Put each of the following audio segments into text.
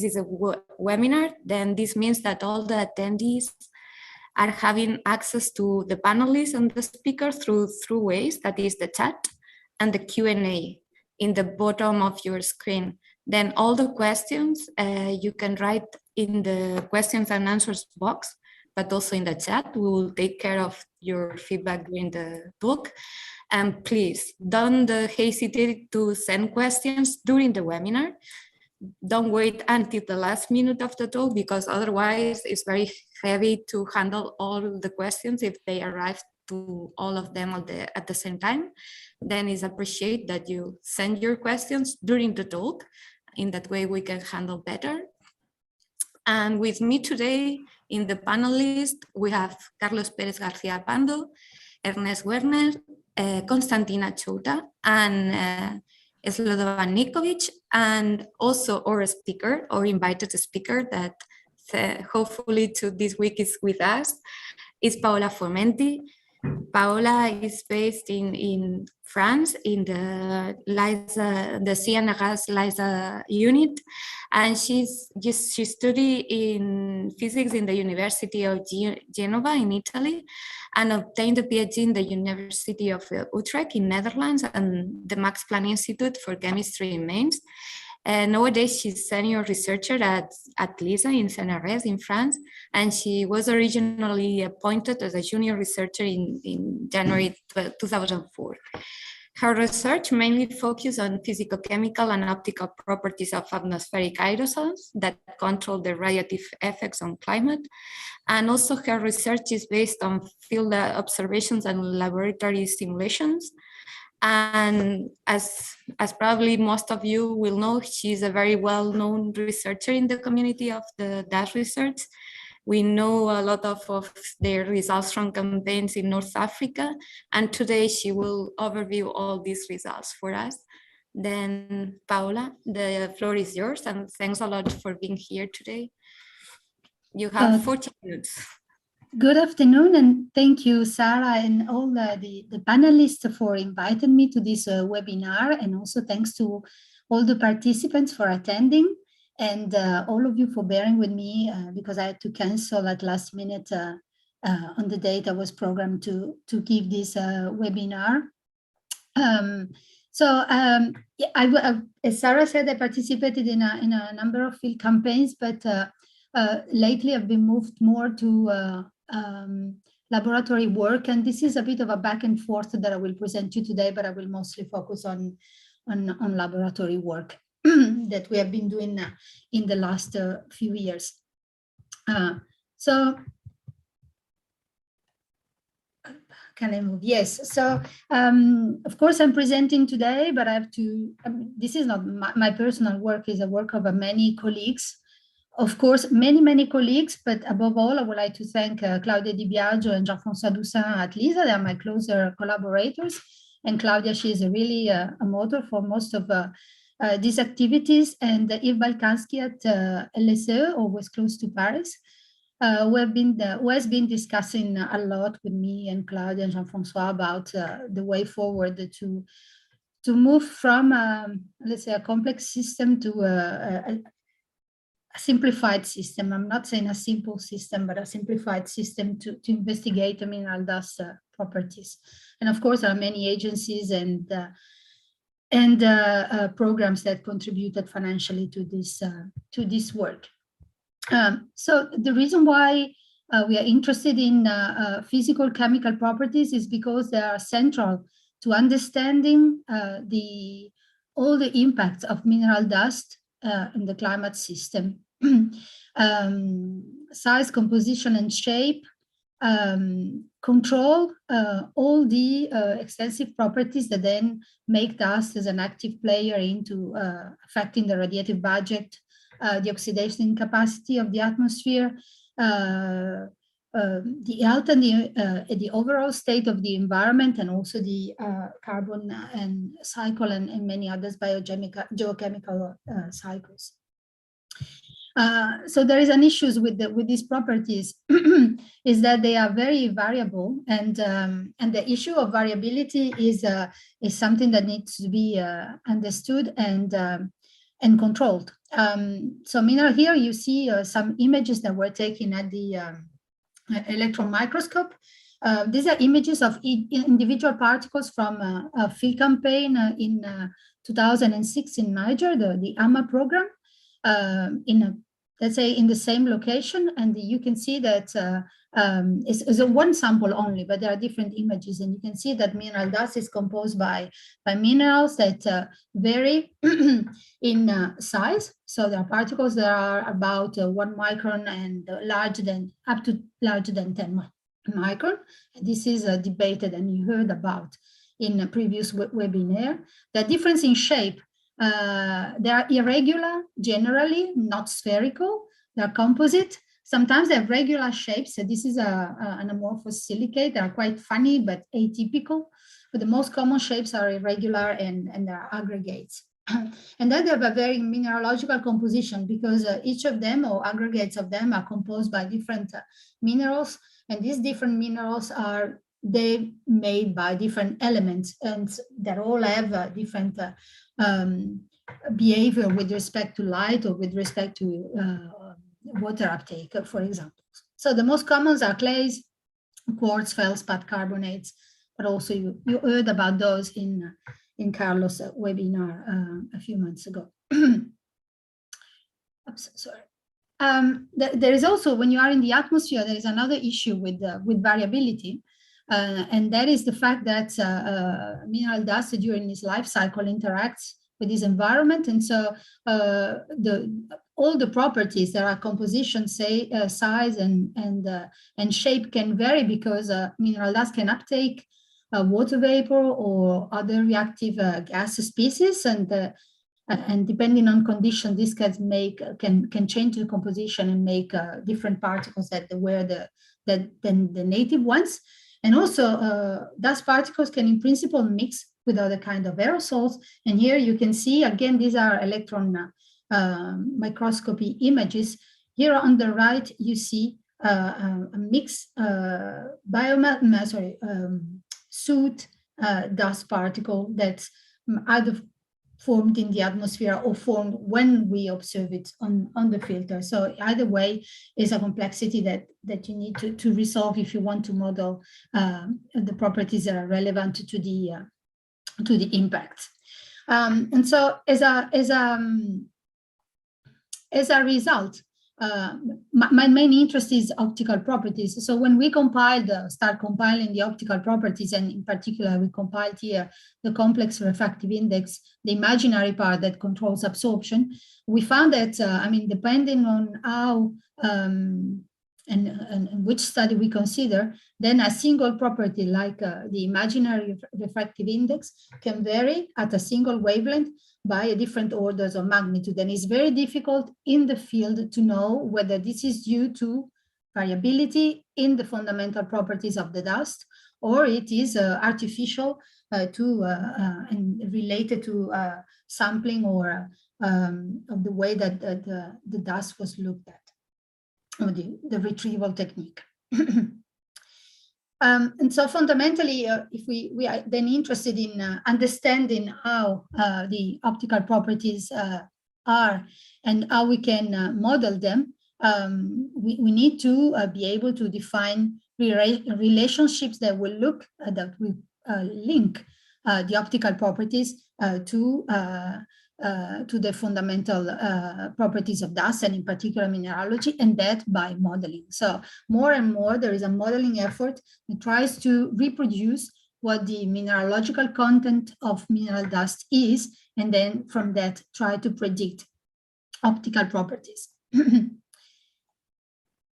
is a webinar, then this means that all the attendees are having access to the panelists and the speakers through ways, that is the chat and the Q&A in the bottom of your screen. Then all the questions you can write in the questions and answers box, but also in the chat. We will take care of your feedback during the talk. And please don't hesitate to send questions during the webinar. Don't wait until the last minute of the talk, because otherwise it's very heavy to handle all the questions if they arrive to all of them at the same time. Then it's appreciated that you send your questions during the talk. In that way we can handle better. And with me today in the panelists, we have Carlos Pérez García Pando, Ernest Werner, Konstantina Chouta, and Slobodan Nikovic, and also our speaker, or invited speaker that hopefully to this week is with us, is Paola Formenti. Paola is based in France in the CNRS-LISA unit, and she studied in physics in the University of Genova in Italy, and obtained a PhD in the University of Utrecht in Netherlands and the Max Planck Institute for Chemistry in Mainz. Nowadays, she's senior researcher at LISA in CNRS in France, and she was originally appointed as a junior researcher in January 2004. Her research mainly focused on physico-chemical and optical properties of atmospheric aerosols that control the radiative effects on climate. And also her research is based on field observations and laboratory simulations. And as probably most of you will know, she's a very well-known researcher in the community of the DASH research. We know a lot of their results from campaigns in North Africa, and today she will overview all these results for us. Then Paola, the floor is yours, and thanks a lot for being here today. You have 40 minutes. Good afternoon, and thank you, Sarah, and all the panelists for inviting me to this webinar, and also thanks to all the participants for attending, and all of you for bearing with me because I had to cancel at last minute on the date I was programmed to give this webinar. As Sarah said, I participated in a number of field campaigns, but lately I've been moved more to laboratory work, and this is a bit of a back and forth that I will present you today, but I will mostly focus on laboratory work that we have been doing in the last few years. Can I move? Yes. So, of course, I'm presenting today, but I have to, this is not my personal work, is a work of many colleagues. Of course, many colleagues, but above all, I would like to thank Claudia Di Biagio and Jean-François Doussin at LISA. They are my closer collaborators. And Claudia, she is really a motor for most of these activities. And Yves Balkanski at LSE, always close to Paris, who has been discussing a lot with me and Claudia and Jean-François about the way forward to move from, let's say, a complex system to a simplified system. I'm not saying a simple system, but a simplified system to investigate the mineral dust properties. And of course, there are many agencies and programs that contributed financially to this work. So the reason why we are interested in physical-chemical properties is because they are central to understanding all the impacts of mineral dust in the climate system. Size, composition, and shape, control all the extensive properties that then make dust as an active player into affecting the radiative budget, the oxidation capacity of the atmosphere, the health and the overall state of the environment, and also the carbon and cycle and many others geochemical cycles. So there is an issue with these properties is that they are very variable, and the issue of variability is something that needs to be understood and controlled. So Mina, here you see some images that were taken at the electron microscope. These are images of individual particles from a field campaign in 2006 in Niger, the AMA program, let's say in the same location. And you can see that it's a one sample only, but there are different images. And you can see that mineral dust is composed by minerals that vary in size. So there are particles that are about 1 micron and up to larger than 10 micron. This is debated and you heard about in a previous webinar. The difference in shape, they are irregular, generally not spherical. They're composite. Sometimes they have regular shapes. So this is an amorphous silicate. They are quite funny but atypical. But the most common shapes are irregular and they're aggregates. And then they have a very mineralogical composition because each of them or aggregates of them are composed by different minerals. And these different minerals are made by different elements, and they all have different behavior with respect to light or with respect to water uptake, for example. So the most commons are clays, quartz, feldspar, carbonates, but also you heard about those in Carlos' webinar a few months ago. Oops, sorry. There is also, when you are in the atmosphere, there is another issue with variability, and that is the fact that mineral dust during its life cycle interacts with this environment, and so all the properties that are composition, say size and shape, can vary because mineral dust can uptake water vapor or other reactive gas species, and depending on condition, this can change the composition and make different particles than the native ones. And also, dust particles can, in principle, mix with other kind of aerosols. And here you can see, again, these are electron microscopy images. Here on the right, you see a mixed soot dust particle that's either formed in the atmosphere or formed when we observe it on the filter. So either way is a complexity that you need to resolve if you want to model the properties that are relevant to the impact. And so as a result, my main interest is optical properties. So when we start compiling the optical properties, and in particular, we compiled here the complex refractive index, the imaginary part that controls absorption, we found that, depending on how and which study we consider, then a single property like the imaginary refractive index can vary at a single wavelength by different orders of magnitude. And it's very difficult in the field to know whether this is due to variability in the fundamental properties of the dust, or it is artificial and related to sampling or of the way that the dust was looked at, or the retrieval technique. And so fundamentally, if we are then interested in understanding how the optical properties are and how we can model them, we need to be able to define relationships that will link the optical properties to the fundamental properties of dust, and in particular mineralogy, and that by modeling. So more and more there is a modeling effort that tries to reproduce what the mineralogical content of mineral dust is, and then from that try to predict optical properties.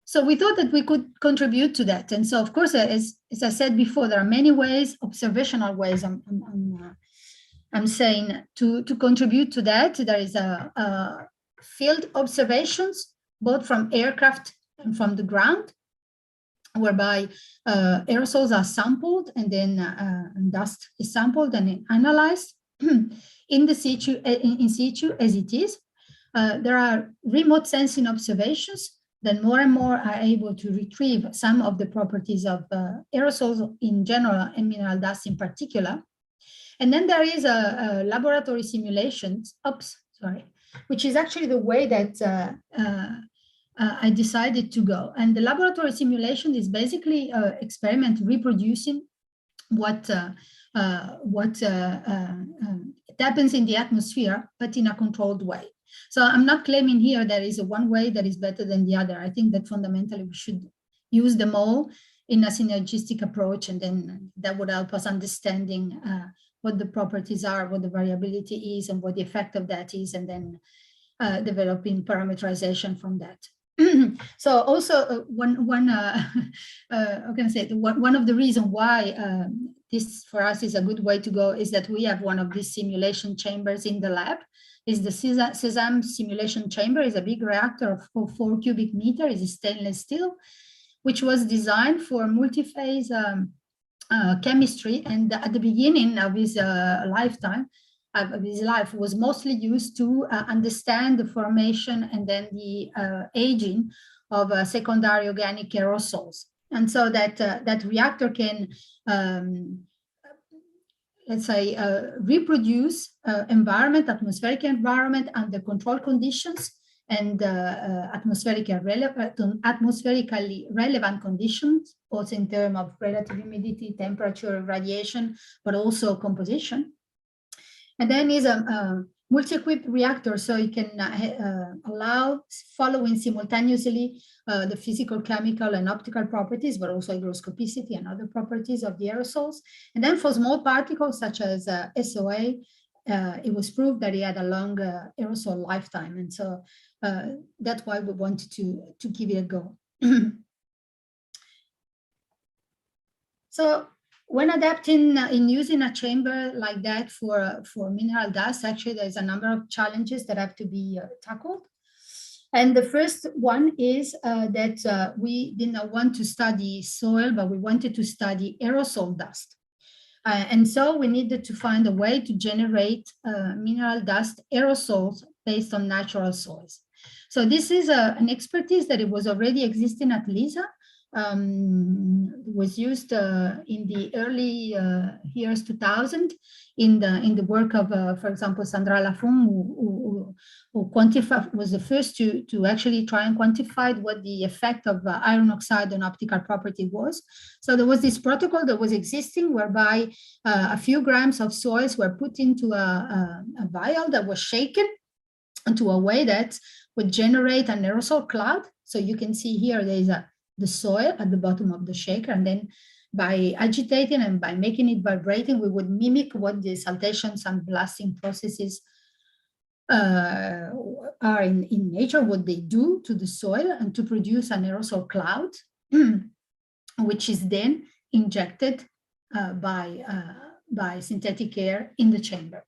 So we thought that we could contribute to that. And so of course, as I said before, there are many ways, observational ways, I'm saying, to contribute to that. There is a field observations, both from aircraft and from the ground, whereby aerosols are sampled and then dust is sampled and analyzed in situ as it is. There are remote sensing observations that more and more are able to retrieve some of the properties of aerosols in general and mineral dust in particular. And then there is a laboratory simulations, which is actually the way that I decided to go. And the laboratory simulation is basically experiment reproducing what happens in the atmosphere, but in a controlled way. So I'm not claiming here there is a one way that is better than the other. I think that fundamentally we should use them all in a synergistic approach, and then that would help us understanding what the properties are, what the variability is, and what the effect of that is, and then developing parameterization from that. So also one of the reasons why this for us is a good way to go is that we have one of these simulation chambers in the lab. Is the Sesame simulation chamber. Is a big reactor of 4 cubic meters. Is stainless steel, which was designed for multi-phase chemistry, and at the beginning of his lifetime, of his life, was mostly used to understand the formation and then the aging of secondary organic aerosols. And so that that reactor can, let's say, reproduce atmospheric environment under controlled conditions and atmospherically relevant conditions, also in terms of relative humidity, temperature, radiation, but also composition. And then is a multi-equipped reactor, so you can allow following simultaneously the physical, chemical, and optical properties, but also hygroscopicity and other properties of the aerosols. And then for small particles such as SOA, it was proved that it had a long aerosol lifetime, and so that's why we wanted to give it a go. So when adapting in using a chamber like that for mineral dust, actually there's a number of challenges that have to be tackled. And the first one is that we did not want to study soil, but we wanted to study aerosol dust. And so we needed to find a way to generate mineral dust aerosols based on natural soils. So this is an expertise that it was already existing at LISA. Was used in the early years 2000 in the work of, for example, Sandra Lafont, who was the first to actually try and quantify what the effect of iron oxide on optical property was. So there was this protocol that was existing whereby a few grams of soils were put into a vial that was shaken into a way that would generate an aerosol cloud. So you can see here there is the soil at the bottom of the shaker, and then by agitating and by making it vibrating, we would mimic what the saltations and blasting processes are in nature, what they do to the soil, and to produce an aerosol cloud, which is then injected by synthetic air in the chamber.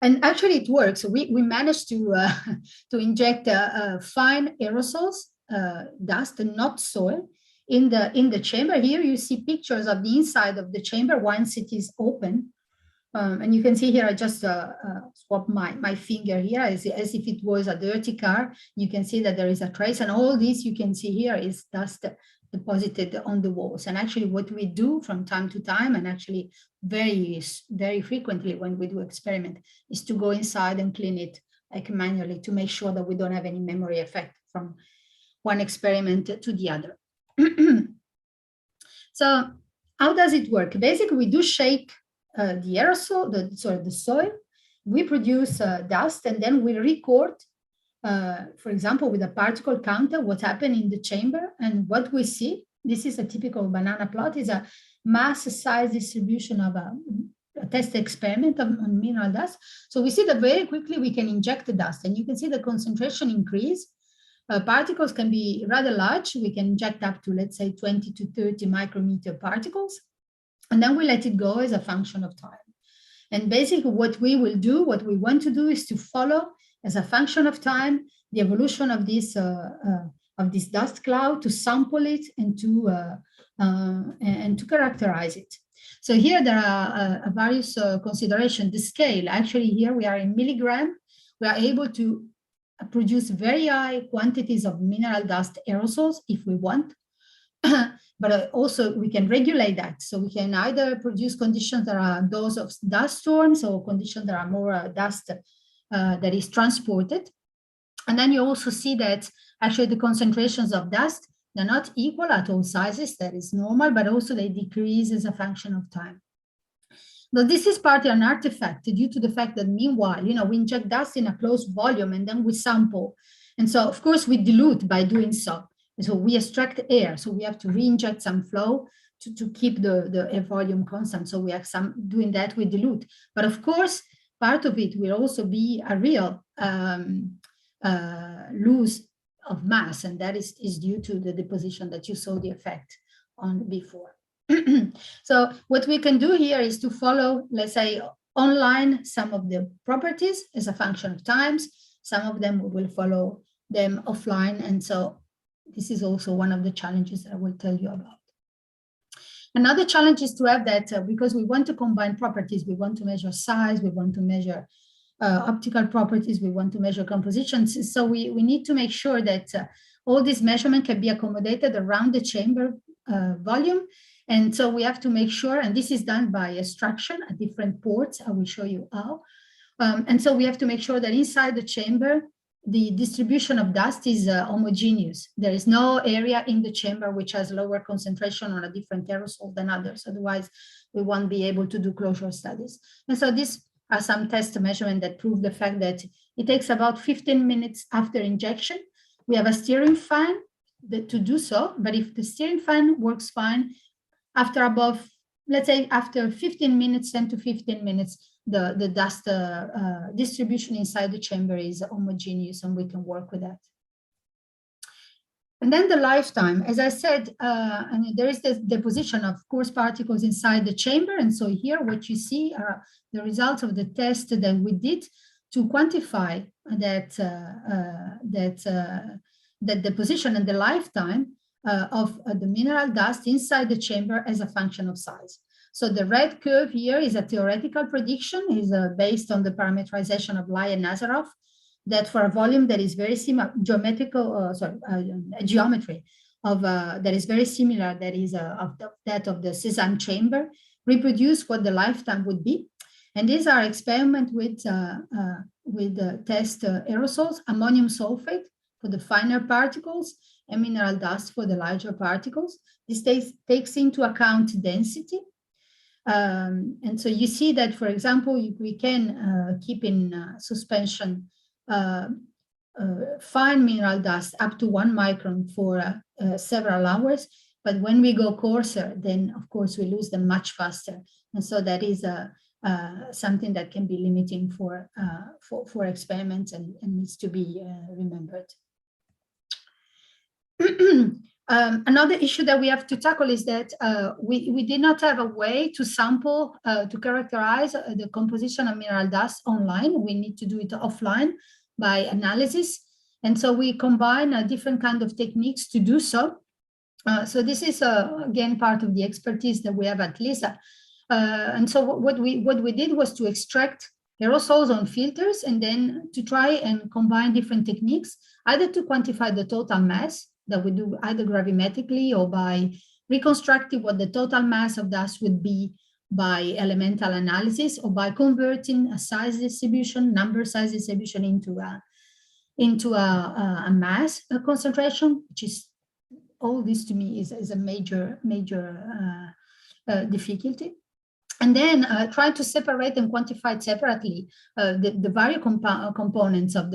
And actually it works. We managed to inject fine aerosols, dust and not soil, in the chamber. Here you see pictures of the inside of the chamber once it is open. And you can see here, I just swapped my finger here as if it was a dirty car. You can see that there is a trace, and all this you can see here is dust deposited on the walls. And actually what we do from time to time, and actually very, very frequently when we do experiment, is to go inside and clean it like manually to make sure that we don't have any memory effect from one experiment to the other. So how does it work? Basically, we do shake the aerosol, the soil. We produce dust, and then we record, for example, with a particle counter, what happened in the chamber. And what we see, this is a typical banana plot, is a mass size distribution of a test experiment on mineral dust. So we see that very quickly we can inject the dust, and you can see the concentration increase. Particles can be rather large. We can inject up to, let's say, 20 to 30 micrometer particles, and then we let it go as a function of time. And basically what we will do, what we want to do, is to follow as a function of time the evolution of this dust cloud, to sample it and to characterize it. So here there are various considerations. The scale, actually here we are in milligram. We are able to produce very high quantities of mineral dust aerosols if we want. But also we can regulate that. So we can either produce conditions that are those of dust storms or conditions that are more dust that is transported. And then you also see that actually the concentrations of dust, they're not equal at all sizes, that is normal, but also they decrease as a function of time. Now, this is partly an artifact due to the fact that meanwhile, we inject dust in a closed volume and then we sample. And so, of course, we dilute by doing so. And so we extract air. So we have to re-inject some flow to keep the air volume constant. So we have some doing that, we dilute. But of course, part of it will also be a real loss of mass. And that is due to the deposition that you saw the effect on before. So what we can do here is to follow, let's say, online some of the properties as a function of times. Some of them we will follow them offline. And so this is also one of the challenges that I will tell you about. Another challenge is to have that because we want to combine properties, we want to measure size, we want to measure optical properties, we want to measure compositions. So we need to make sure that all these measurements can be accommodated around the chamber volume. And so we have to make sure, and this is done by extraction at different ports. I will show you how. And so we have to make sure that inside the chamber, the distribution of dust is homogeneous. There is no area in the chamber which has lower concentration on a different aerosol than others. Otherwise, we won't be able to do closure studies. And so these are some test measurements that prove the fact that it takes about 15 minutes after injection. We have a steering fan to do so, but if the steering fan works fine, after above, let's say after 15 minutes, 10 to 15 minutes, the dust distribution inside the chamber is homogeneous and we can work with that. And then the lifetime, as I said, there is the deposition of coarse particles inside the chamber. And so here what you see are the results of the test that we did to quantify that, that deposition and the lifetime of the mineral dust inside the chamber as a function of size. So the red curve here is a theoretical prediction, is based on the parameterization of Lai and Nazarov, that for a volume that is very similar, geometry of that is very similar, that is that of the Cézanne chamber, reproduce what the lifetime would be. And these are experiments with test aerosols, ammonium sulfate for the finer particles, and mineral dust for the larger particles. This takes into account density. And so you see that, for example, we can keep in suspension fine mineral dust up to 1 micron for several hours. But when we go coarser, then of course we lose them much faster. And so that is something that can be limiting for experiments and needs to be remembered. Another issue that we have to tackle is that we did not have a way to sample, to characterize the composition of mineral dust online. We need to do it offline by analysis. And so we combine different kind of techniques to do so. So this is, again, part of the expertise that we have at LISA. And so what we did was to extract aerosols on filters and then to try and combine different techniques, either to quantify the total mass that we do either gravimetrically or by reconstructing what the total mass of dust would be by elemental analysis, or by converting a size distribution, number size distribution into a mass concentration, which is all this to me is a major difficulty. And then try to separate and quantify separately the various components of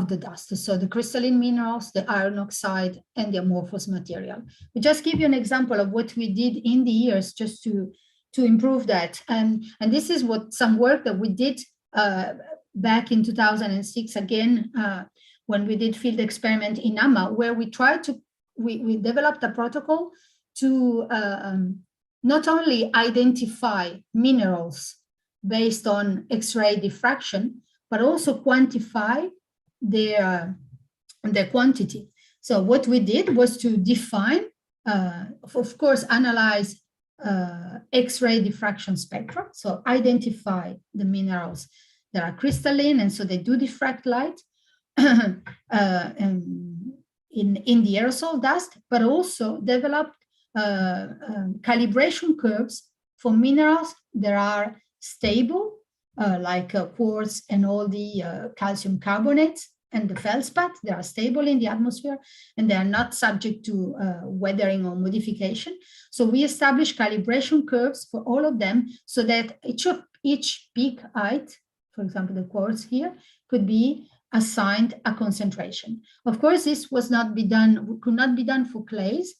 the dust. So the crystalline minerals, the iron oxide, and the amorphous material. We just give you an example of what we did in the years just to improve that. And this is what some work that we did back in 2006, again, when we did field experiment in AMA, where we tried to, we developed a protocol to not only identify minerals based on X-ray diffraction, but also quantify their quantity. So what we did was to define, of course, analyze X-ray diffraction spectra. So identify the minerals that are crystalline, and so they do diffract light in the aerosol dust, but also developed calibration curves for minerals that are stable, like quartz and all the calcium carbonates and the feldspar. They are stable in the atmosphere and they are not subject to weathering or modification. So we established calibration curves for all of them so that each peak height, for example, the quartz here, could be assigned a concentration. Of course, this could not be done for clays,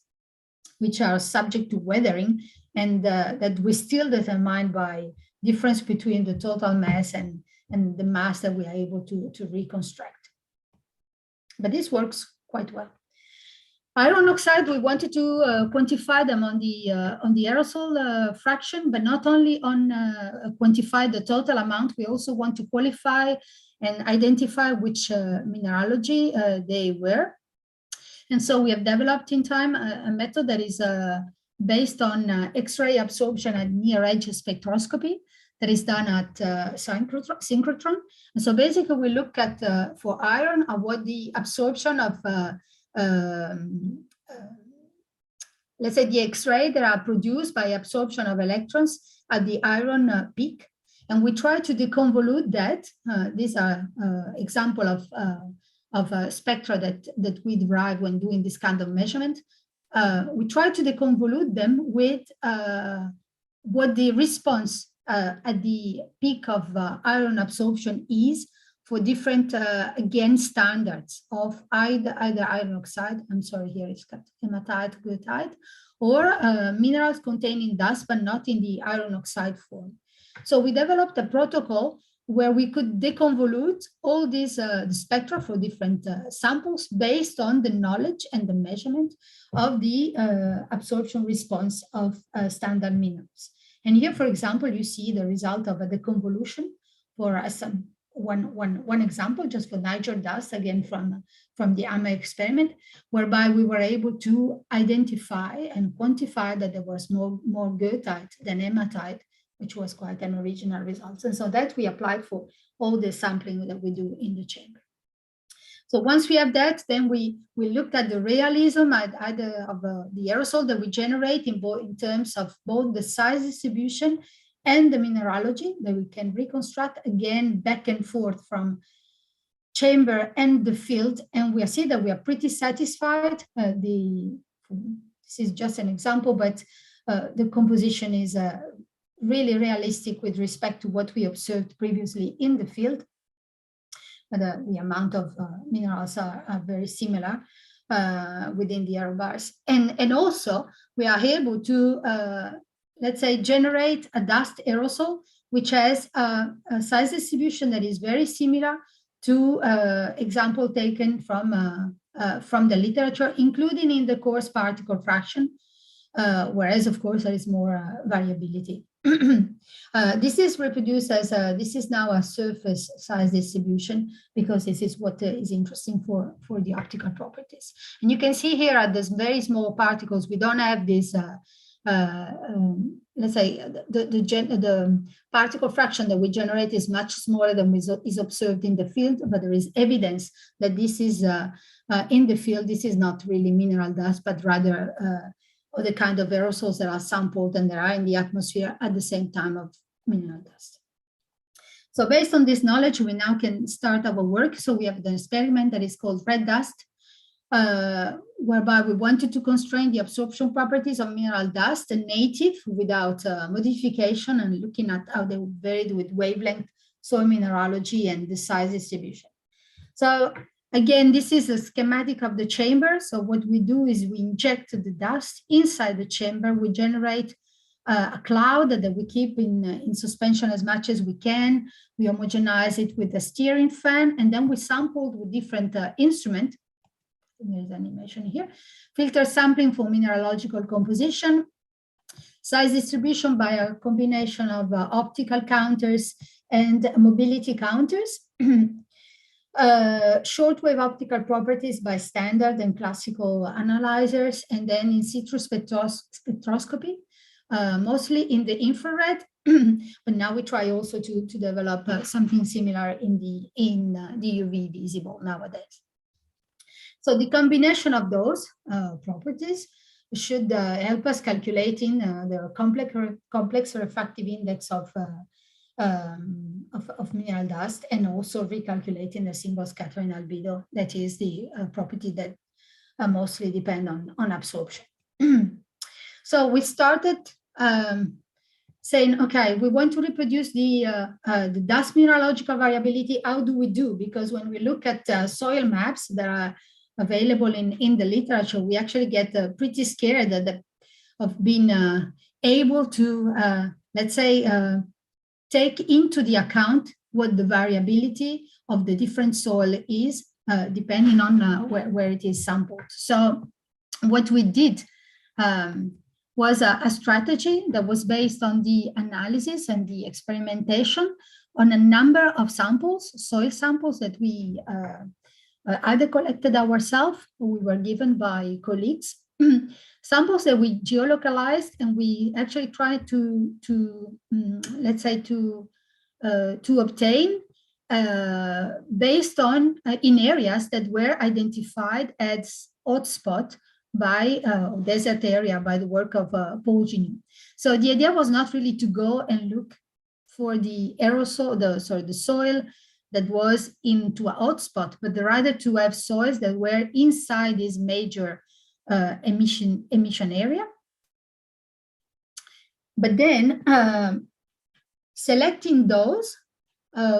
which are subject to weathering, and that we still determine by difference between the total mass and the mass that we are able to reconstruct. But this works quite well. Iron oxide, we wanted to quantify them on the aerosol fraction, but not only on quantify the total amount, we also want to qualify and identify which mineralogy they were. And so we have developed in time a method that is based on X-ray absorption at near-edge spectroscopy that is done at synchrotron. And so basically we look at, for iron, what the absorption of, let's say the X-ray that are produced by absorption of electrons at the iron peak. And we try to deconvolute that. These are example of spectra that we derive when doing this kind of measurement. We try to deconvolute them with what the response at the peak of iron absorption is for different, again, standards of either iron oxide, I'm sorry, here it's got hematite, goethite, or minerals containing dust, but not in the iron oxide form. So we developed a protocol where we could deconvolute all these the spectra for different samples based on the knowledge and the measurement of the absorption response of standard minerals. And here, for example, you see the result of a deconvolution for one example, just for niger dust, again from the AMA experiment, whereby we were able to identify and quantify that there was more goethite than hematite, which was quite an original result. And so that we applied for all the sampling that we do in the chamber. So once we have that, then we looked at the realism of the aerosol that we generate in terms of both the size distribution and the mineralogy that we can reconstruct, again, back and forth from chamber and the field. And we see that we are pretty satisfied. This is just an example, but the composition is really realistic with respect to what we observed previously in the field. The amount of minerals are very similar within the error bars. And also, we are able to, let's say, generate a dust aerosol, which has a size distribution that is very similar to example taken from the literature, including in the coarse particle fraction, whereas, of course, there is more variability. This is reproduced as this is now a surface size distribution, because this is what is interesting for the optical properties. And you can see here at these very small particles, we don't have this, let's say, the particle fraction that we generate is much smaller than is observed in the field, but there is evidence that this is in the field. This is not really mineral dust, but rather or the kind of aerosols that are sampled and that are in the atmosphere at the same time of mineral dust. So based on this knowledge, we now can start our work. So we have an experiment that is called red dust, whereby we wanted to constrain the absorption properties of mineral dust and native without modification, and looking at how they varied with wavelength, soil mineralogy, and the size distribution. So again, this is a schematic of the chamber. So what we do is we inject the dust inside the chamber. We generate a cloud that we keep in suspension as much as we can. We homogenize it with a steering fan, and then we sampled with different instruments. There's animation here. Filter sampling for mineralogical composition, size distribution by a combination of optical counters and mobility counters. Shortwave optical properties by standard and classical analyzers, and then in situ spectroscopy, mostly in the infrared, but now we try also to develop something similar in the UV visible nowadays. So the combination of those properties should help us calculating the complex refractive index of mineral dust, and also recalculating the single scattering albedo, that is the property that mostly depend on absorption. So we started saying, okay, we want to reproduce the dust mineralogical variability. How do we do? Because when we look at soil maps that are available in the literature, we actually get pretty scared of being able to, let's say, take into the account what the variability of the different soil is, depending on where it is sampled. So what we did was a strategy that was based on the analysis and the experimentation on a number of samples, soil samples that we either collected ourselves or we were given by colleagues, samples that we geolocalized, and we actually tried to let's say, to obtain based on in areas that were identified as hotspot by desert area by the work of Paul Gignoux. So the idea was not really to go and look for the aerosol, the soil that was into a hotspot, but rather to have soils that were inside this major emission area. But then selecting those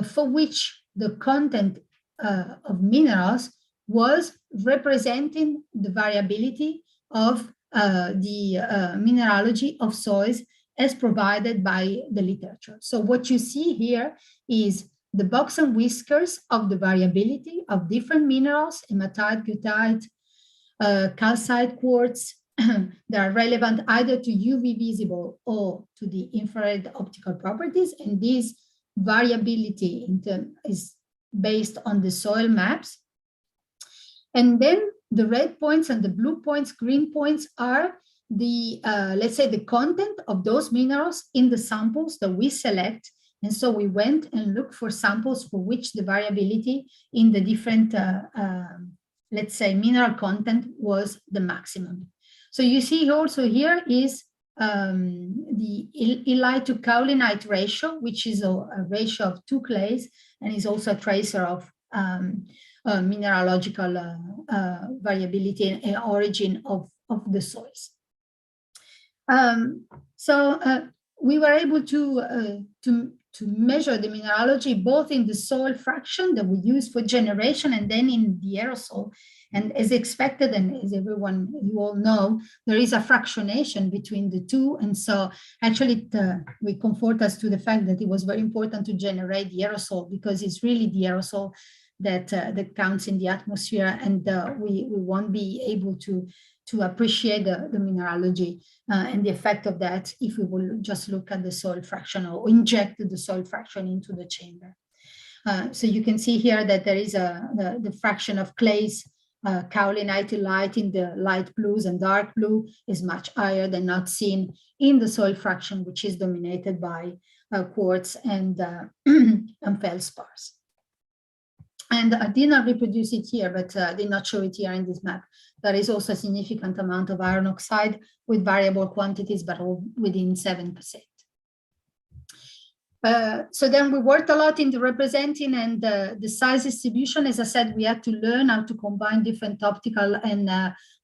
for which the content of minerals was representing the variability of the mineralogy of soils as provided by the literature. So what you see here is the box and whiskers of the variability of different minerals, hematite, goethite, calcite, quartz, that are relevant either to UV visible or to the infrared optical properties. And this variability is based on the soil maps. And then the red points and the blue points, green points are the, let's say, the content of those minerals in the samples that we select. And so we went and looked for samples for which the variability in the different, let's say, mineral content was the maximum. So you see also here is the illite to kaolinite ratio, which is a ratio of 2 clays, and is also a tracer of mineralogical variability and origin of the soils. So we were able to measure the mineralogy both in the soil fraction that we use for generation and then in the aerosol. And as expected, and as everyone, you all know, there is a fractionation between the two. And so actually we comfort us to the fact that it was very important to generate the aerosol, because it's really the aerosol that counts in the atmosphere, and we won't be able to appreciate the mineralogy and the effect of that if we will just look at the soil fraction or inject the soil fraction into the chamber. So you can see here that there is the fraction of clays, kaolinite light in the light blues and dark blue is much higher than not seen in the soil fraction, which is dominated by quartz and feldspars. And I did not reproduce it here, but did not show it here in this map. There is also a significant amount of iron oxide with variable quantities, but all within 7%. So then we worked a lot in the representing and the size distribution. As I said, we had to learn how to combine different optical and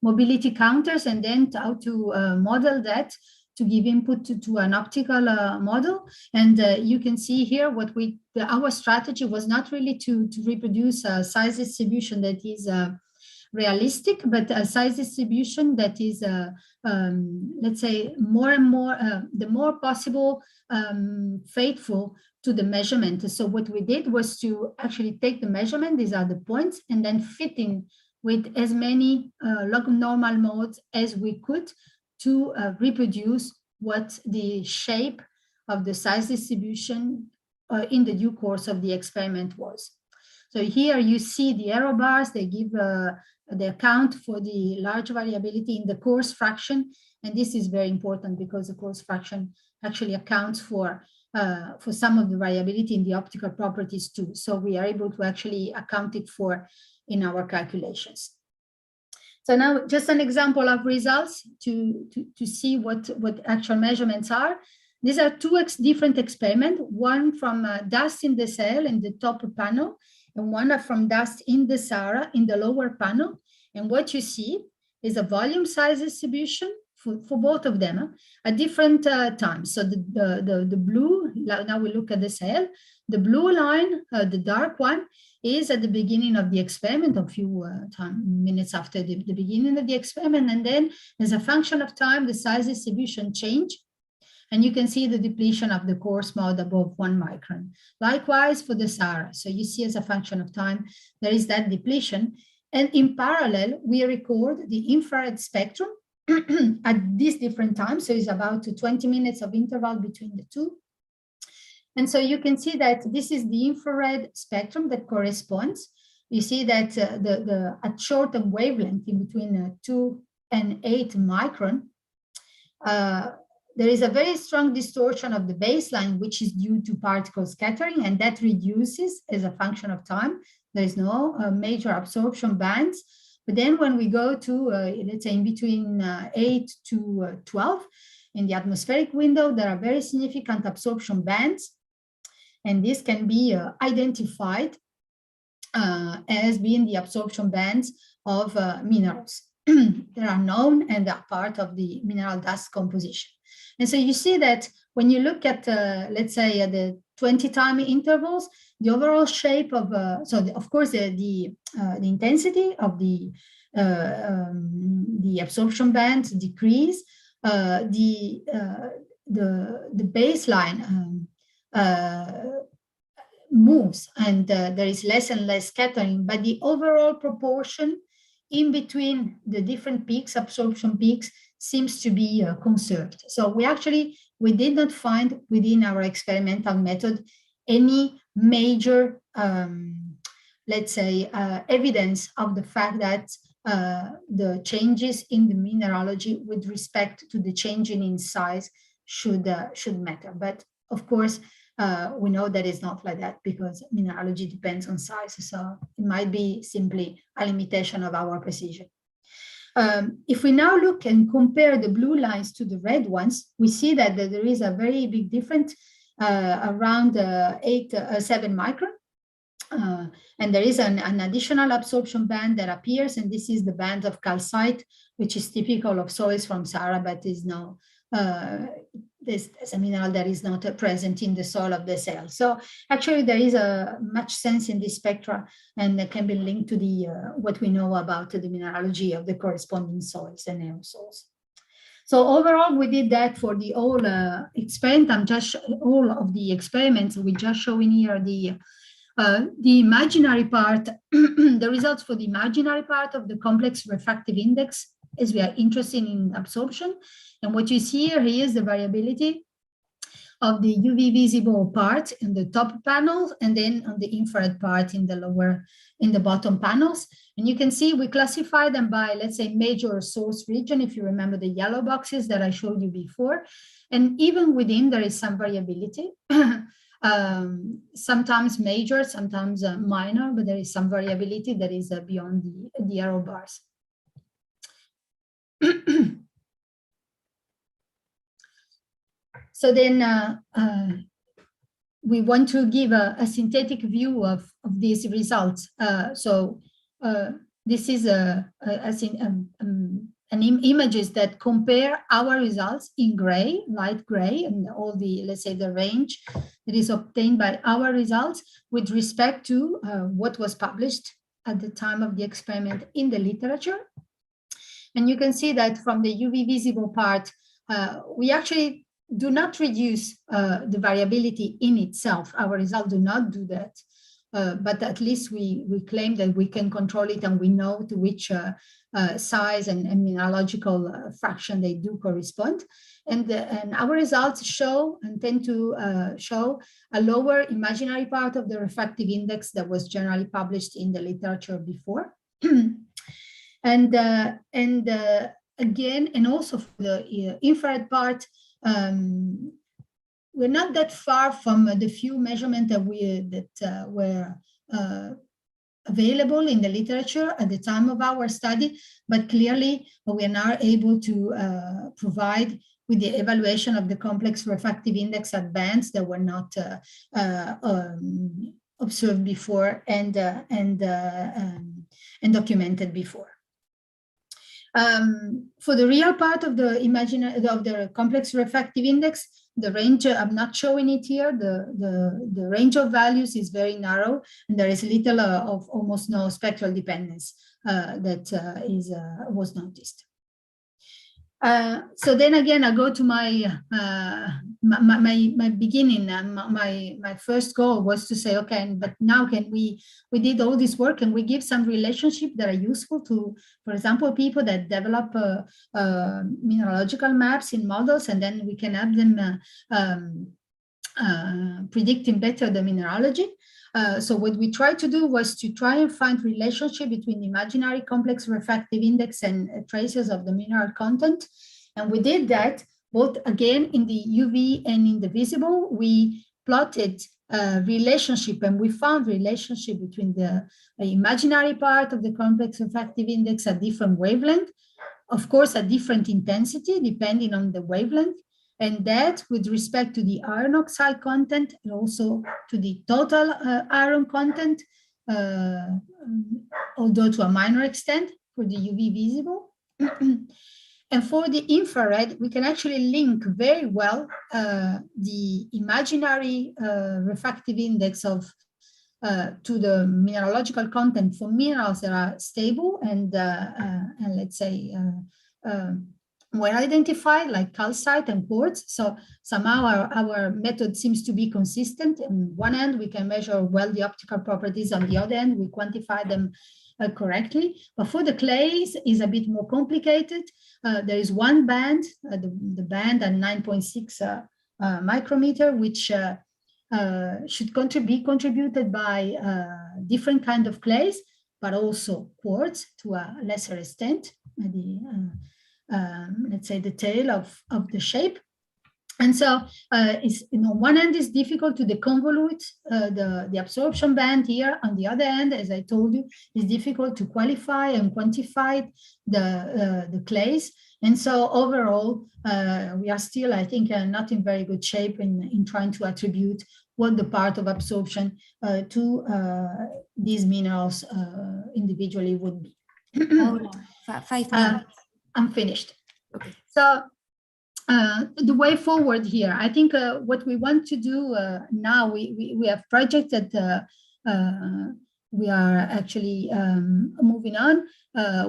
mobility counters, and then how to model that to give input to an optical model. And you can see here what our strategy was not really to reproduce a size distribution that is realistic, but a size distribution that is, let's say, more and more, the more possible faithful to the measurement. So what we did was to actually take the measurement, these are the points, and then fit in with as many log normal modes as we could to reproduce what the shape of the size distribution in the due course of the experiment was. So here you see the arrow bars, they give the account for the large variability in the coarse fraction. And this is very important because the coarse fraction actually accounts for some of the variability in the optical properties too. So we are able to actually account it for in our calculations. So now just an example of results to see what actual measurements are. These are two different experiments, one from dust in the Sahel in the top panel, and one from dust in the Sahara in the lower panel. And what you see is a volume size distribution for both of them at different times. So the blue, now we look at the Sahel, the blue line, the dark one, is at the beginning of the experiment, a few minutes after the beginning of the experiment. And then as a function of time, the size distribution change. And you can see the depletion of the coarse mode above 1 micron. Likewise for the Sahara. So you see as a function of time, there is that depletion. And in parallel, we record the infrared spectrum at these different times. So it's about 20 minutes of interval between the two. And so you can see that this is the infrared spectrum that corresponds. You see that at shorter wavelength in between 2 and 8 micron, there is a very strong distortion of the baseline, which is due to particle scattering, and that reduces as a function of time. There is no major absorption bands. But then when we go to, let's say, in between 8 to 12, in the atmospheric window, there are very significant absorption bands. And this can be identified as being the absorption bands of minerals. They are known and are part of the mineral dust composition. And so you see that when you look at, let's say, the 20-time intervals, the overall shape of, of course, the intensity of the absorption bands decrease, the baseline moves, and there is less and less scattering, but the overall proportion in between the different peaks, absorption peaks, seems to be conserved. So we did not find within our experimental method any major, let's say, evidence of the fact that the changes in the mineralogy with respect to the changing in size should matter. But of course, we know that it's not like that because mineralogy depends on size. So it might be simply a limitation of our precision. If we now look and compare the blue lines to the red ones, we see that there is a very big difference around 7 micron. And there is an additional absorption band that appears, and this is the band of calcite, which is typical of soils from Sahara, but is now there's a mineral that is not present in the soil of the Sahel. So actually there is a much sense in this spectra, and that can be linked to the what we know about the mineralogy of the corresponding soils and aerosols. So overall, we did that for the whole experiment. I'm just all of the experiments. We just showing here the imaginary part, the results for the imaginary part of the complex refractive index, as we are interested in absorption. And what you see here is the variability of the UV visible part in the top panels, and then on the infrared part in the bottom panels. And you can see we classify them by, let's say, major source region, if you remember the yellow boxes that I showed you before. And even within, there is some variability. Sometimes major, sometimes minor, but there is some variability that is beyond the arrow bars. So then we want to give a synthetic view of these results. This is images that compare our results in gray, light gray, and all the, let's say, the range that is obtained by our results with respect to what was published at the time of the experiment in the literature. And you can see that from the UV visible part, we actually do not reduce the variability in itself. Our results do not do that. But at least we claim that we can control it, and we know to which size and mineralogical fraction they do correspond. And our results show and tend to show a lower imaginary part of the refractive index that was generally published in the literature before. And again, and also for the infrared part, we're not that far from the few measurements that were available in the literature at the time of our study, but clearly we are now able to provide with the evaluation of the complex refractive index at bands that were not observed before and documented before. For the real part of the complex refractive index, the range, I'm not showing it here, the range of values is very narrow, and there is little of almost no spectral dependence that was noticed. So then again, I go to my beginning, and my first goal was to say, okay, but now we did all this work, and we give some relationship that are useful to, for example, people that develop mineralogical maps in models, and then we can have them predicting better the mineralogy. So what we tried to do was to try and find relationship between the imaginary complex refractive index and traces of the mineral content. And we did that both again in the UV and in the visible. We plotted relationship, and we found relationship between the imaginary part of the complex refractive index at different wavelength, of course at different intensity depending on the wavelength. And that with respect to the iron oxide content and also to the total iron content, although to a minor extent for the UV visible. And for the infrared, we can actually link very well the imaginary refractive index of to the mineralogical content for minerals that are stable and let's say well identified, like calcite and quartz. So somehow our method seems to be consistent. On one end, we can measure well the optical properties. On the other end, we quantify them correctly. But for the clays is a bit more complicated. There is one band, the band at 9.6 micrometer, which should be contributed by different kind of clays, but also quartz to a lesser extent. Let's say the tail of the shape. And so it's, one end is difficult to deconvolute the absorption band here. On the other end, as I told you, it's difficult to qualify and quantify the clays. And so overall, we are still, I think, not in very good shape in trying to attribute what the part of absorption to these minerals individually would be. Paola, 5 minutes. I'm finished. Okay. So the way forward here, I think what we want to do now, we have projects that we are actually moving on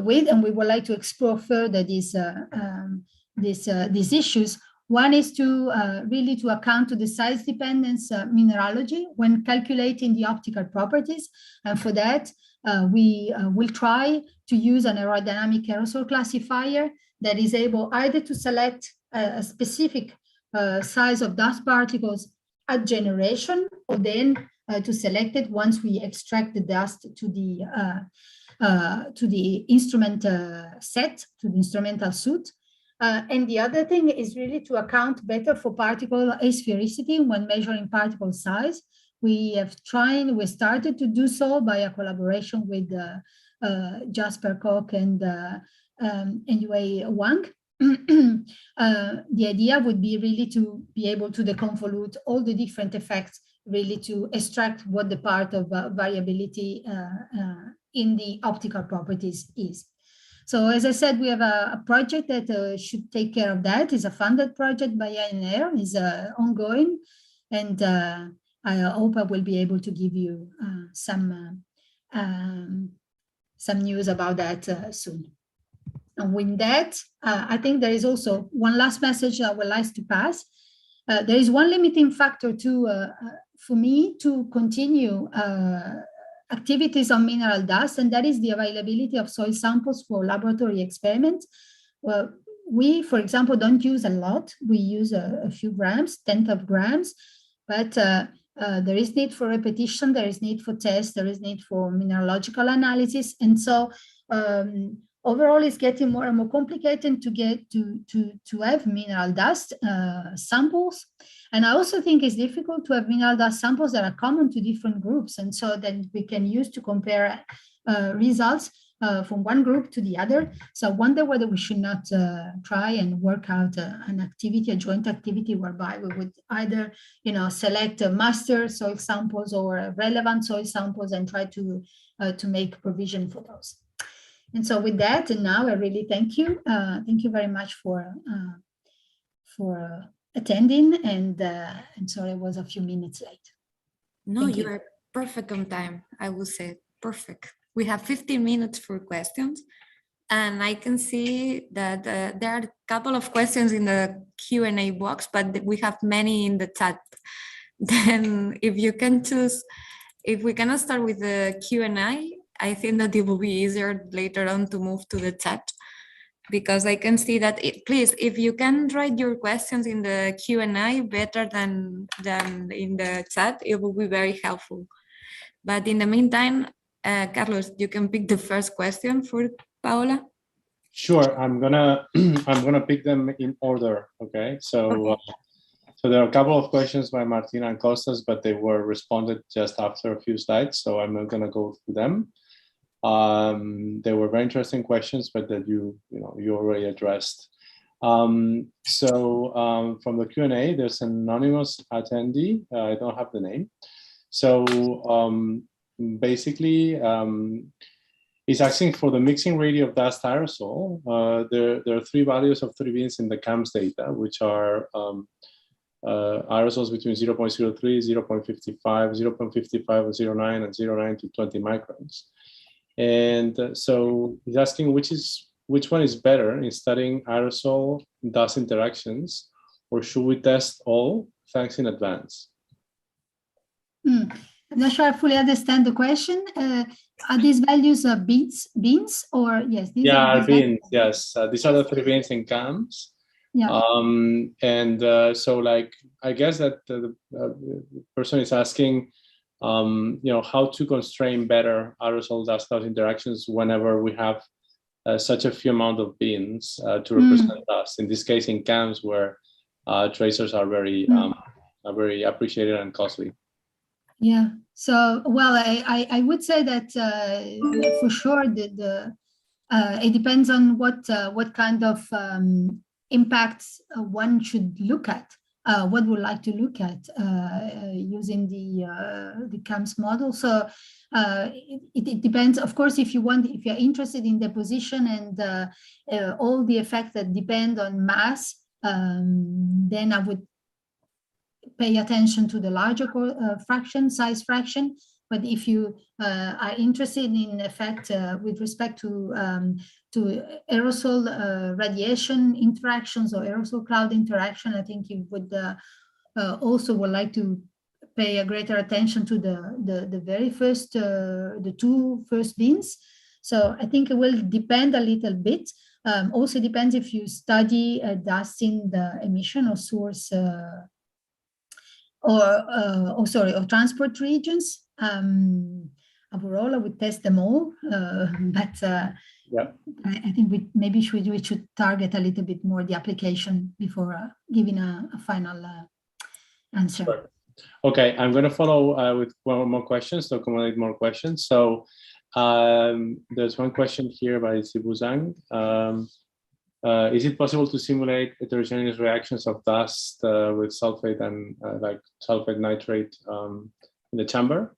with, and we would like to explore further these issues. One is to really to account to the size dependence mineralogy when calculating the optical properties, and for that we will try to use an aerodynamic aerosol classifier that is able either to select a specific size of dust particles at generation, or then to select it once we extract the dust to the instrument set, to the instrumental suit. And the other thing is really to account better for particle asphericity when measuring particle size. We started to do so by a collaboration with Jasper Koch and Yue Wang. The idea would be really to be able to deconvolute all the different effects, really to extract what the part of variability in the optical properties is. So as I said, we have a project that should take care of that. It's a funded project by INR, is ongoing, and I hope I will be able to give you some news about that soon. And with that, I think there is also one last message I would like to pass. There is one limiting factor for me to continue activities on mineral dust, and that is the availability of soil samples for laboratory experiments. Well, we, for example, don't use a lot. We use a few grams, tenth of grams, but there is need for repetition, there is need for tests, there is need for mineralogical analysis. And so overall it's getting more and more complicated to get to have mineral dust samples. And I also think it's difficult to have mineral dust samples that are common to different groups. And so then we can use to compare results from one group to the other. So I wonder whether we should not try and work out an activity, a joint activity, whereby we would either, select master soil samples or relevant soil samples and try to make provision for those. And so with that, and now I really thank you. Thank you very much for attending. And sorry, I was a few minutes late. No, you are perfect on time. I would say perfect. We have 15 minutes for questions, and I can see that there are a couple of questions in the Q&A box, but we have many in the chat. Then if you can choose, if we cannot start with the Q&A, I think that it will be easier later on to move to the chat, because I can see that, please, if you can write your questions in the Q&A better than in the chat, it will be very helpful. But in the meantime, Carlos, you can pick the first question for Paola. Sure, I'm gonna pick them in order. Okay, so so there are a couple of questions by Martina and Costas, but they were responded just after a few slides, so I'm not gonna go through them. They were very interesting questions, but that you already addressed. From the Q&A, there's an anonymous attendee. I don't have the name. So basically, it's asking for the mixing radius of dust aerosol. There are 3 values of 3 beans in the CAMS data, which are aerosols between 0.03, 0.55, 0.55, 0.9, and 0.9 to 20 microns. And so he's asking which one is better in studying aerosol dust interactions, or should we test all? Thanks in advance. I'm not sure I fully understand the question. Are these values beans or yes? These are beans. Yes, these are the 3 beans in CAMS. Yeah. So like, I guess that the person is asking, how to constrain better aerosol dust interactions whenever we have such a few amount of beans to represent dust. In this case, in CAMS, where tracers are very appreciated and costly. Yeah. So, well, I would say that for sure it depends on what kind of impacts one should look at. What would like to look at using the CAMS model. So it depends, of course, if you're interested in deposition and all the effects that depend on mass, then I would pay attention to the larger size fraction. But if you are interested in effect with respect to aerosol radiation interactions or aerosol cloud interaction, I think you would also would like to pay a greater attention to the very first, the 2 first beans. So I think it will depend a little bit. Also depends if you study dust in the emission or source or transport regions. Overall, I would test them all, but I think we should target a little bit more the application before giving a final answer. Sure. Okay, I'm going to follow with 1 more questions to accommodate more questions. So there's one question here by Sibu Zhang. Is it possible to simulate heterogeneous reactions of dust with sulfate and like sulfate nitrate in the chamber?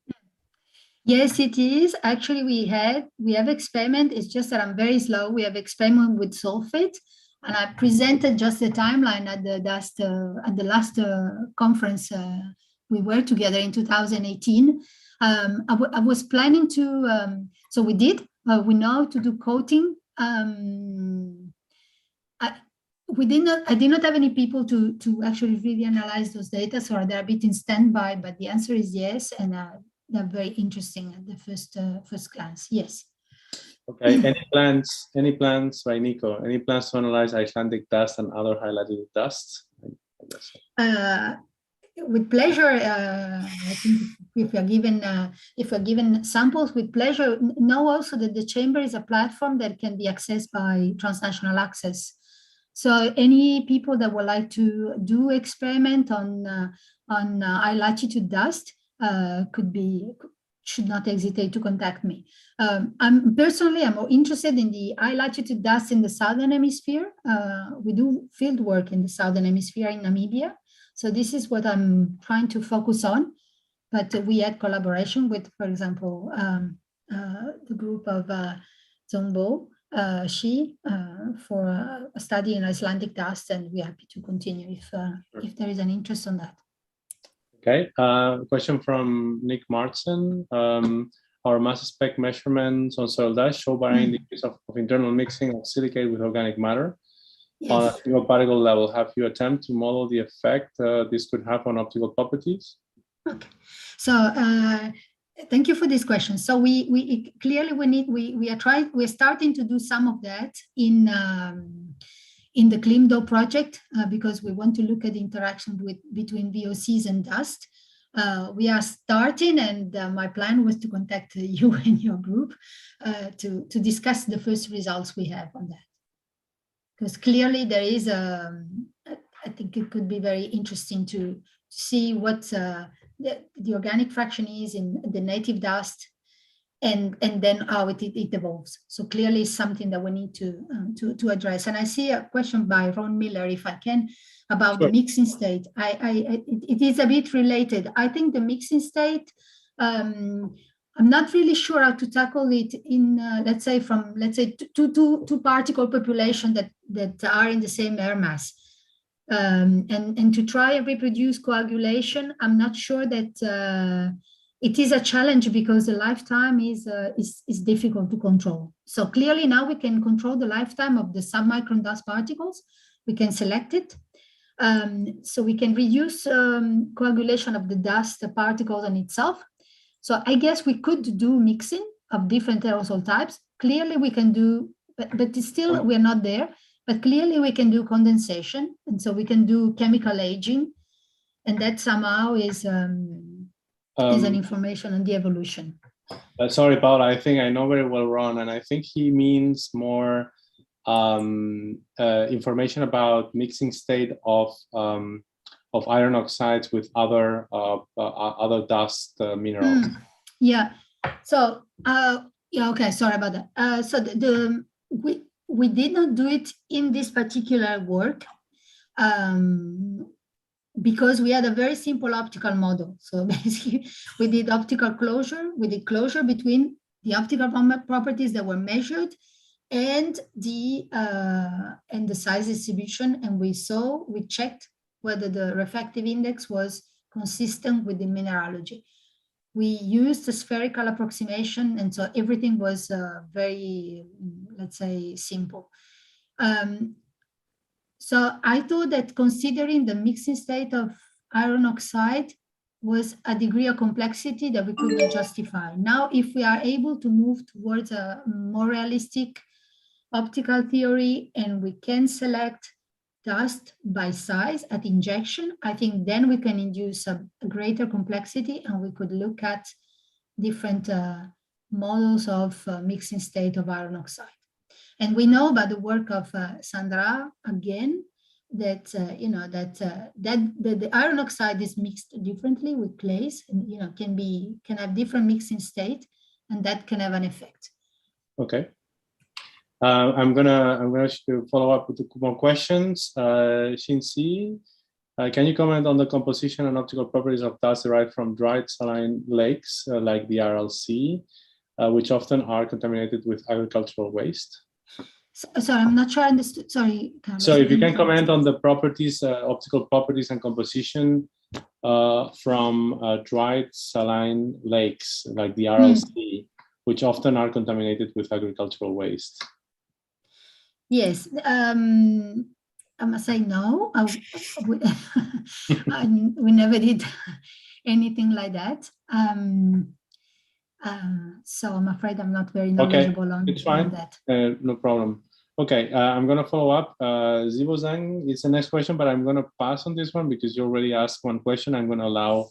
Yes, it is. Actually, we have experiment. It's just that I'm very slow. We have experiment with sulfate, and I presented just the timeline at the last conference we were together in 2018. I was planning to. So we did. We know to do coating. I did not have any people to actually really analyze those data, so they're a bit in standby. But the answer is yes, and they're very interesting at the first glance. Yes. Okay. Any plans by Nico? Any plans to analyze Icelandic dust and other highlighted dusts? with pleasure. I think if we're given samples, with pleasure. Know also that the chamber is a platform that can be accessed by transnational access. So any people that would like to do experiment on high latitude dust should not hesitate to contact me. I'm more interested in the high latitude dust in the Southern Hemisphere. We do field work in the Southern Hemisphere in Namibia. So this is what I'm trying to focus on. But we had collaboration with, for example, the group of Zombo, for a study in Icelandic dust, and we're happy to continue if there is an interest on that. Okay, question from Nick Martson. Our mass spec measurements on soil dust show varying degrees of internal mixing of silicate with organic matter. Yes. On a single particle level. Have you attempted to model the effect this could have on optical properties? Okay, so thank you for this question. So we're starting to do some of that in the CLIMDO project because we want to look at the interaction between VOCs and dust. We are starting, and my plan was to contact you and your group to discuss the first results we have on that. Because clearly there is I think it could be very interesting to see what the organic fraction is in the native dust, and then how it evolves. So clearly something that we need to address. And I see a question by Ron Miller, if I can, about the mixing state. It is a bit related. I think the mixing state, I'm not really sure how to tackle it in, let's say, two particle population that are in the same air mass. And to try and reproduce coagulation, I'm not sure that it is a challenge because the lifetime is difficult to control. So clearly now we can control the lifetime of the submicron dust particles. We can select it. So we can reduce coagulation of the dust particles on itself. So I guess we could do mixing of different aerosol types. Clearly we can do, but still we're not there. But clearly we can do condensation, and so we can do chemical aging, and that somehow is an information on the evolution. Sorry, Paola, I think I know very well Ron, and I think he means more information about mixing state of iron oxides with other dust minerals. Yeah. So yeah. Okay. Sorry about that. So we did not do it in this particular work because we had a very simple optical model. So basically, we did optical closure. We did closure between the optical properties that were measured and the size distribution, and we checked whether the refractive index was consistent with the mineralogy. We used a spherical approximation, and so everything was very, let's say, simple. So I thought that considering the mixing state of iron oxide was a degree of complexity that we could not justify. Now, if we are able to move towards a more realistic optical theory and we can select dust by size at injection, I think then we can induce a greater complexity and we could look at different models of mixing state of iron oxide. And we know by the work of Sandra again that the iron oxide is mixed differently with clays, and can have different mixing state, and that can have an effect. Okay. I'm gonna follow up with 2 more questions. Shinsi, can you comment on the composition and optical properties of dust derived from dried saline lakes like the RLC, which often are contaminated with agricultural waste? Sorry, I'm not sure I understood. Sorry, Carlos. So if you can comment on the properties, optical properties and composition from dried saline lakes like the RLC, which often are contaminated with agricultural waste. Yes, I must say no. We never did anything like that. So I'm afraid I'm not very knowledgeable on that. No problem. Okay, I'm going to follow up. Zibo Zhang is the next question, but I'm going to pass on this one because you already asked one question. I'm going to allow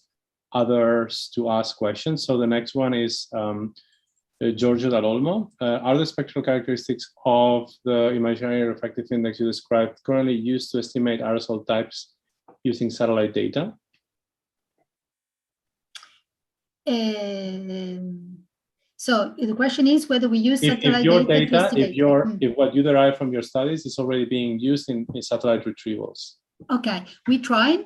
others to ask questions. So the next one is Giorgio Dall'Olmo. Are the spectral characteristics of the imaginary refractive index you described currently used to estimate aerosol types using satellite data? So the question is whether we use satellite if your data to estimate. if what you derive from your studies is already being used in satellite retrievals. Okay, we tried.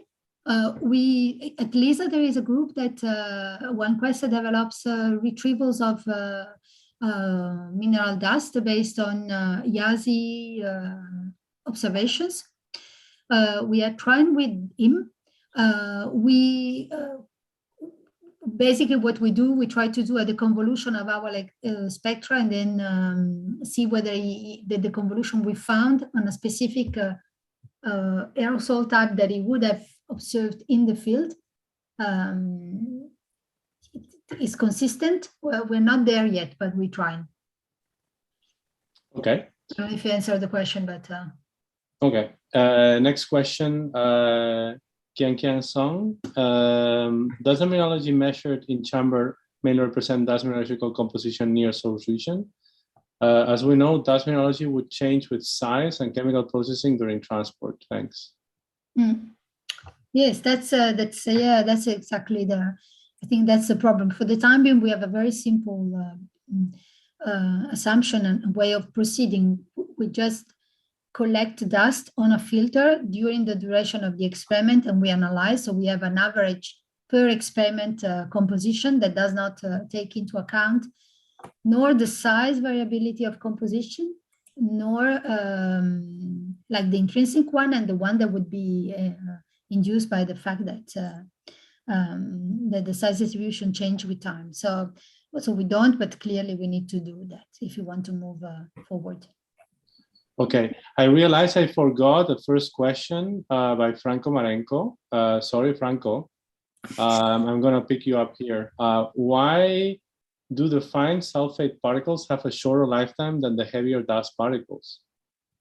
We at LISA there is a group that OneQuest develops retrievals of mineral dust based on YASI observations. We are trying with him. Basically what we do, we try to do the convolution of our spectra and then see whether the convolution we found on a specific aerosol type that he would have observed in the field is consistent. Well, we're not there yet, but we're trying. Okay. I don't know if you answered the question, but okay. Next question. Kian Song. Does the mineralogy measured in chamber mainly represent dust mineralogical composition near source region? As we know, dust mineralogy would change with size and chemical processing during transport. Thanks. Yes, that's exactly I think that's the problem. For the time being, we have a very simple assumption and way of proceeding. We just collect dust on a filter during the duration of the experiment and we analyze. So we have an average per experiment composition that does not take into account nor the size variability of composition, nor like the intrinsic one and the one that would be induced by the fact that that the size distribution change with time. So we don't, but clearly we need to do that if you want to move forward. Okay, I realized I forgot the first question by Franco Marenco. Sorry, Franco. I'm going to pick you up here. Why do the fine sulfate particles have a shorter lifetime than the heavier dust particles?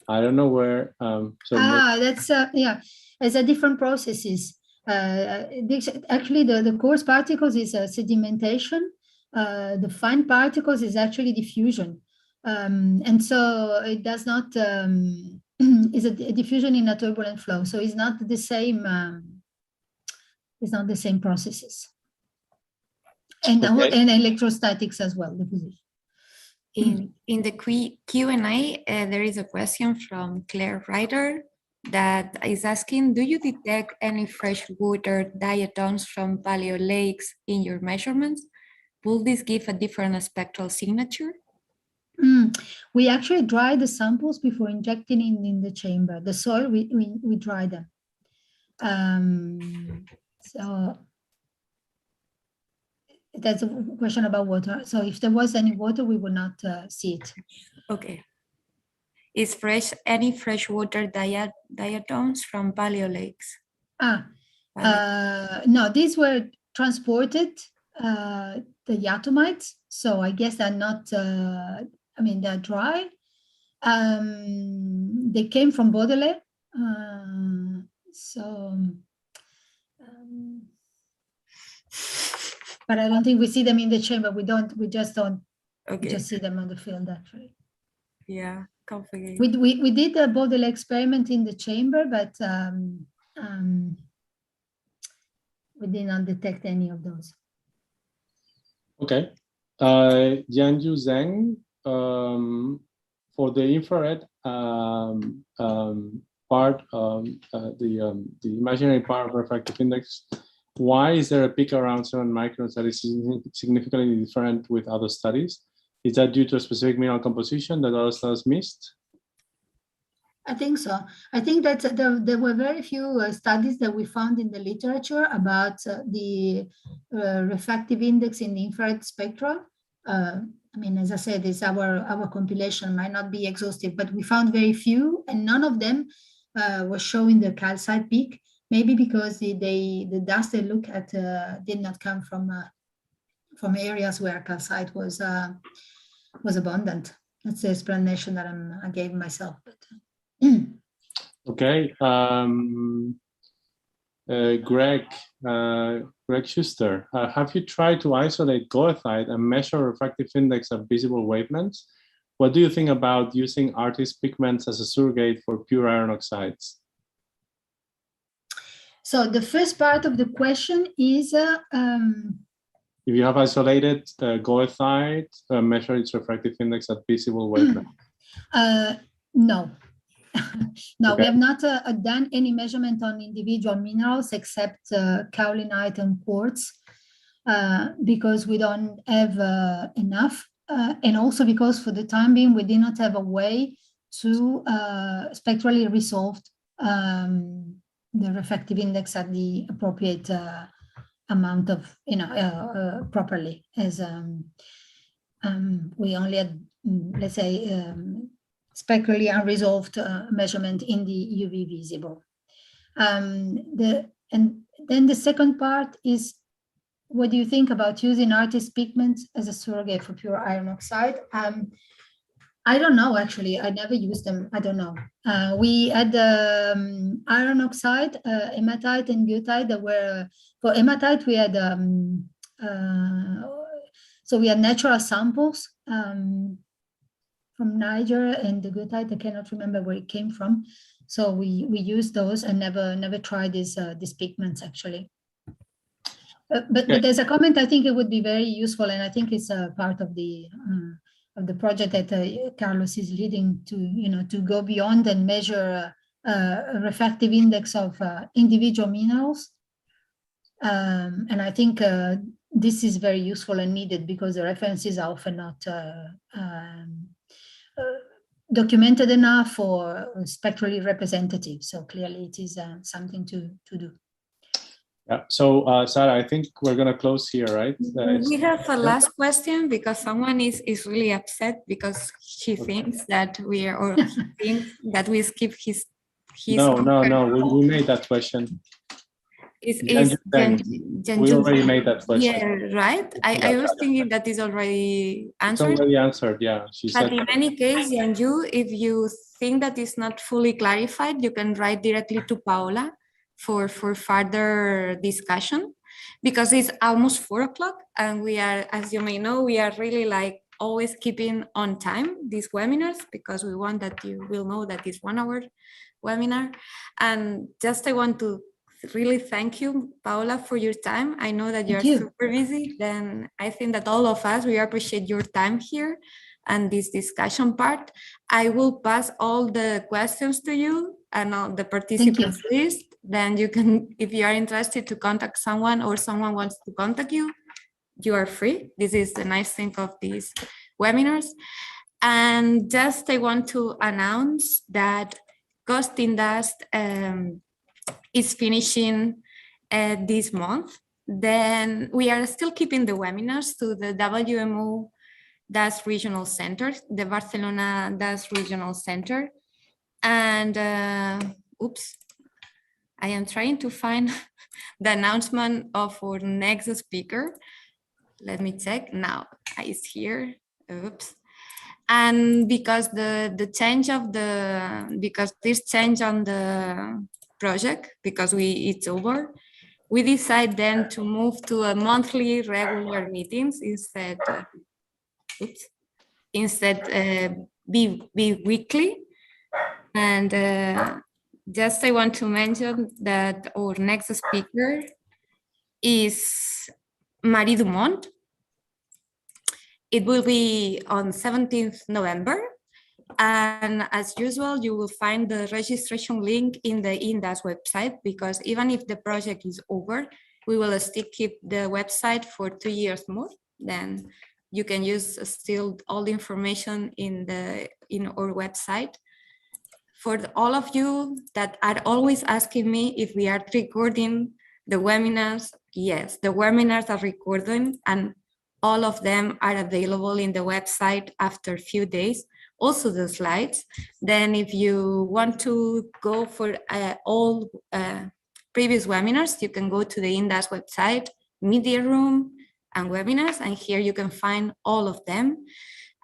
I don't know where. That's yeah, it's a different processes. Actually, the coarse particles is sedimentation. The fine particles is actually diffusion. And so it does not is a diffusion in a turbulent flow. So it's not the same. It's not the same processes. And okay. And electrostatics as well. The position. In the Q&A, there is a question from Claire Ryder that is asking: do you detect any freshwater diatoms from paleo lakes in your measurements? Will this give a different spectral signature? We actually dry the samples before injecting in the chamber. The soil, we dry them. So that's a question about water. So if there was any water, we would not see it. Okay. Is any freshwater diatoms from paleo lakes? No, these were transported, the diatomites. So I guess they're not, I mean, they're dry. They came from Baudelaire. But I don't think we see them in the chamber. We just don't, okay. We just see them on the field actually. Yeah, complicated. We did the Baudelaire experiment in the chamber, but we did not detect any of those. Okay. Yanju Zheng, for the infrared part, the imaginary part of refractive index, why is there a peak around 7 microns that is significantly different with other studies? Is that due to a specific mineral composition that other studies missed? I think so. I think that there were very few studies that we found in the literature about the refractive index in the infrared spectra. I mean, as I said, it's our compilation might not be exhaustive, but we found very few, and none of them was showing the calcite peak. Maybe because the dust they look at did not come from areas where calcite was abundant. That's the explanation that I gave myself. But, Okay. Greg Schuster, have you tried to isolate goethite and measure refractive index at visible wavelengths? What do you think about using artist pigments as a surrogate for pure iron oxides? so the first part of the question is, if you have isolated goethite, measure its refractive index at visible wavelength. No. No, Okay. we have not done any measurement on individual minerals except kaolinite and quartz because we don't have enough. And also because for the time being, we did not have a way to spectrally resolve the refractive index at the appropriate amount of, properly, as we only had, let's say, spectrally unresolved measurement in the UV visible. And then the second part is, what do you think about using artist pigments as a surrogate for pure iron oxide? I don't know, actually. I never used them. I don't know. We had iron oxide, hematite and goethite that were, for hematite, we had, so we had natural samples from Niger, and the goethite, I cannot remember where it came from. So we used those and never tried these pigments, actually. But as a comment, I think it would be very useful, and I think it's a part of the project that Carlos is leading to, to go beyond and measure a refractive index of individual minerals. And I think this is very useful and needed because the references are often not documented enough or spectrally representative. So clearly it is something to do. Yeah. So Sarah, I think we're going to close here, right? We have a last question because someone is really upset because she thinks that we are, or he thinks that we skip his No, we made that question. We already made that question. Yeah, right? I was thinking that is already answered. It's already answered, yeah. But in any case, Yanju, if you think that is not fully clarified, you can write directly to Paola for further discussion, because it's almost 4 o'clock and we are, as you may know, we are really like always keeping on time these webinars because we want that you will know that it's 1 hour webinar. And just I want to really thank you, Paola, for your time. I know that you're super busy. Then I think that all of us, we appreciate your time here and this discussion part. I will pass all the questions to you and all the participants list. Then you can, if you are interested to contact someone or someone wants to contact you, you are free. This is the nice thing of these webinars. And just I want to announce that Cost inDust is finishing this month. Then we are still keeping the webinars to the WMO DUST Regional Center, the Barcelona DUST Regional Center. And oops, I am trying to find the announcement of our next speaker. Let me check now. It's here. Oops. And because the change of because this change on the project, because it's over, we decide then to move to a monthly regular meetings instead. Oops. Instead, be weekly. And just I want to mention that our next speaker is Marie Dumont. It will be on 17th November. And as usual, you will find the registration link in the inDust website, because even if the project is over, we will still keep the website for 2 years more. Then you can use still all the information in our website. For all of you that are always asking me if we are recording the webinars, yes, the webinars are recording and all of them are available in the website after a few days. Also the slides. Then if you want to go for all previous webinars, you can go to the inDust website, media room and webinars, and here you can find all of them.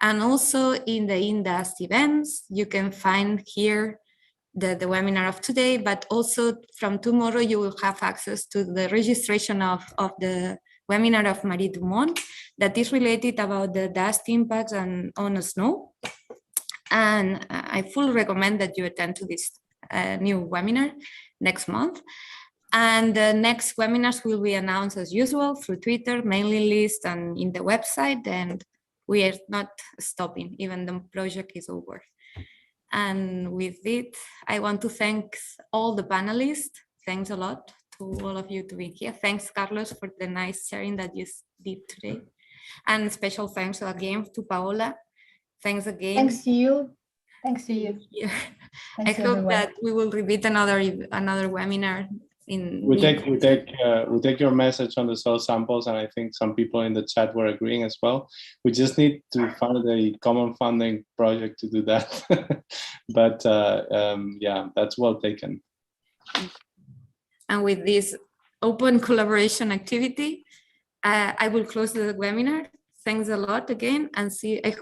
And also in the inDust events, you can find here the webinar of today, but also from tomorrow, you will have access to the registration of the webinar of Marie Dumont that is related about the dust impacts on snow. And I fully recommend that you attend to this new webinar next month. And the next webinars will be announced as usual through Twitter, mailing list, and in the website. And we are not stopping, even the project is over. And with it, I want to thank all the panelists. Thanks a lot to all of you to be here. Thanks, Carlos, for the nice sharing that you did today. And special thanks again to Paola. Thanks again. Thanks to you. Thanks to you. Yeah. Thanks I hope everyone. that we will repeat another webinar. We take your message on the soil samples, and I think some people in the chat were agreeing as well. We just need to find a common funding project to do that. But yeah, that's well taken. And with this open collaboration activity, I will close the webinar. Thanks a lot again, and I hope